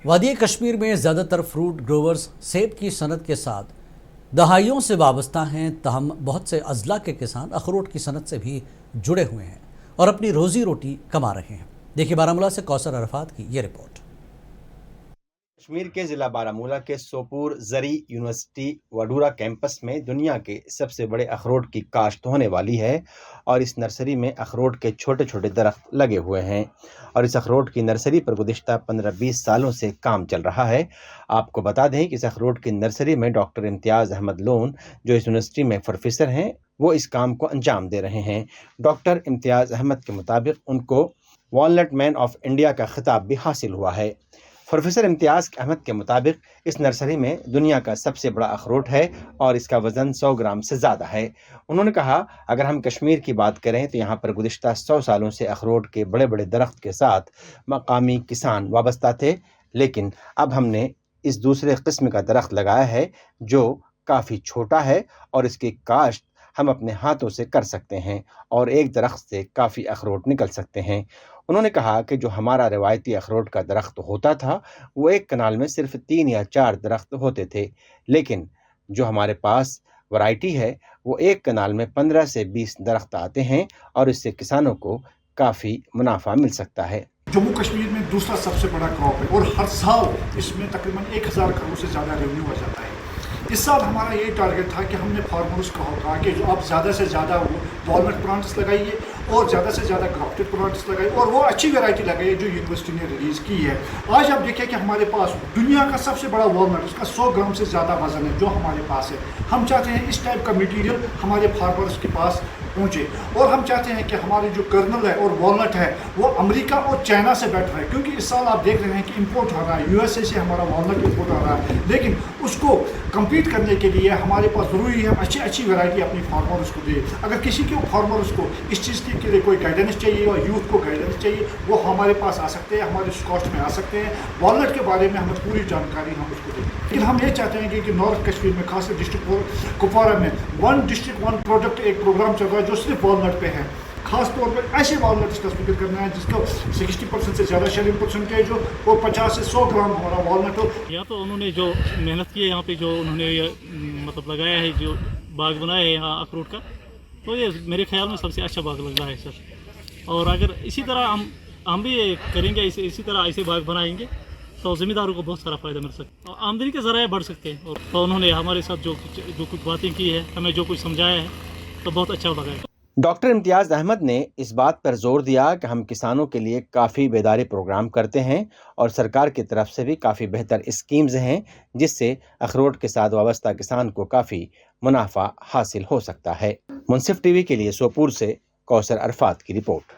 وادی کشمیر میں زیادہ تر فروٹ گروورز سیب کی صنعت کے ساتھ دہائیوں سے وابستہ ہیں، تاہم بہت سے اضلاع کے کسان اخروٹ کی صنعت سے بھی جڑے ہوئے ہیں اور اپنی روزی روٹی کما رہے ہیں۔ دیکھیے بارہمولہ سے کوثر عرفات کی یہ رپورٹ۔ کشمیر کے ضلع بارہمولہ کے سوپور زرعی یونیورسٹی وڈورہ کیمپس میں دنیا کے سب سے بڑے اخروٹ کی کاشت ہونے والی ہے اور اس نرسری میں اخروٹ کے چھوٹے چھوٹے درخت لگے ہوئے ہیں اور اس اخروٹ کی نرسری پر گزشتہ 15-20 سالوں سے کام چل رہا ہے۔ آپ کو بتا دیں کہ اس اخروٹ کی نرسری میں ڈاکٹر امتیاز احمد لون، جو اس یونیورسٹی میں پروفیسر ہیں، وہ اس کام کو انجام دے رہے ہیں۔ ڈاکٹر امتیاز احمد کے مطابق ان کو والنٹ مین آف انڈیا کا خطاب بھی حاصل ہوا ہے۔ پروفیسر امتیاز احمد کے مطابق اس نرسری میں دنیا کا سب سے بڑا اخروٹ ہے اور اس کا وزن 100 گرام سے زیادہ ہے۔ انہوں نے کہا، اگر ہم کشمیر کی بات کریں تو یہاں پر گزشتہ 100 سالوں سے اخروٹ کے بڑے بڑے درخت کے ساتھ مقامی کسان وابستہ تھے، لیکن اب ہم نے اس دوسرے قسم کا درخت لگایا ہے جو کافی چھوٹا ہے اور اس کی کاشت ہم اپنے ہاتھوں سے کر سکتے ہیں اور ایک درخت سے کافی اخروٹ نکل سکتے ہیں۔ انہوں نے کہا کہ جو ہمارا روایتی اخروٹ کا درخت ہوتا تھا وہ ایک کنال میں صرف 3 یا 4 درخت ہوتے تھے، لیکن جو ہمارے پاس ورائٹی ہے وہ ایک کنال میں 15 سے 20 درخت آتے ہیں اور اس سے کسانوں کو کافی منافع مل سکتا ہے۔ جموں کشمیر میں دوسرا سب سے بڑا کراپ ہے اور ہر سال اس میں تقریباً 1000 کروڑ سے زیادہ ریونیو آ جاتا ہے۔ اس سال ہمارا یہ ٹارگیٹ تھا کہ ہم نے فارمرز کو کہا کہ جو آپ زیادہ سے زیادہ والنٹ پلانٹس لگائیے اور زیادہ سے زیادہ گرافٹڈ پلانٹس لگائیے اور وہ اچھی ویرائٹی لگائیے جو یونیورسٹی نے ریلیز کی ہے۔ آج آپ دیکھیں کہ ہمارے پاس دنیا کا سب سے بڑا والنٹ، اس کا 100 گرام سے زیادہ وزن ہے جو ہمارے پاس ہے۔ ہم چاہتے ہیں اس ٹائپ کا میٹیریل ہمارے فارمرز کے پاس پہنچے اور ہم چاہتے ہیں کہ ہماری جو کرنل ہے اور والنٹ ہے وہ امریکہ اور چائنا سے بیٹر ہے، کیونکہ اس سال آپ دیکھ رہے ہیں کہ امپورٹ ہو رہا ہے، USA سے ہمارا والنٹ امپورٹ ہو رہا ہے، لیکن اس کو کمپیٹ کرنے کے لیے ہمارے پاس ضروری ہے اچھی ویرائٹی اپنی فارمرز کو دے۔ اگر کسی کے فارمرز کو اس چیز کے لیے کوئی گائیڈنس چاہیے اور یوتھ کو گائیڈنس چاہیے، وہ ہمارے پاس آ سکتے ہیں، ہمارے کاسٹ میں آ سکتے ہیں۔ والنٹ کے بارے میں ہمیں پوری جانکاری ہم اس کو دیں، لیکن ہم یہ چاہتے ہیں کہ نارتھ کشمیر میں خاص ڈسٹرکٹ کپوارہ میں 1 ڈسٹرکٹ 1 پروڈکٹ ایک پروگرام چل رہا ہے جو صرف والنٹ پہ ہے۔ خاص طور پر ایسے والنٹس کا ذکر کرنا ہے جس کا 60% سے زیادہ شیلنگ پرسنٹیج ہو اور 50 سے 100 گرام ہمارا والنٹ ہو۔ یا تو انہوں نے جو محنت کی ہے یہاں پہ، جو انہوں نے مطلب لگایا ہے، جو باغ بنایا ہے یہاں اخروٹ کا، تو یہ میرے خیال میں سب سے اچھا باغ لگ رہا ہے سر۔ اور اگر اسی طرح ہم بھی کریں گے، اسی طرح ایسے باغ بنائیں گے تو ذمہ داروں کو بہت سارا فائدہ مل سکتا ہے اور آمدنی کے ذرائع بڑھ سکتے ہیں۔ اور انہوں نے ہمارے ساتھ جو کچھ باتیں کی ہے، ہمیں جو کچھ سمجھایا ہے، تو بہت اچھا لگا ہے۔ ڈاکٹر امتیاز احمد نے اس بات پر زور دیا کہ ہم کسانوں کے لیے کافی بیداری پروگرام کرتے ہیں اور سرکار کی طرف سے بھی کافی بہتر اسکیمز ہیں جس سے اخروٹ کے ساتھ وابستہ کسان کو کافی منافع حاصل ہو سکتا ہے۔ منصف ٹی وی کے لیے سوپور سے کوثر عرفات کی رپورٹ۔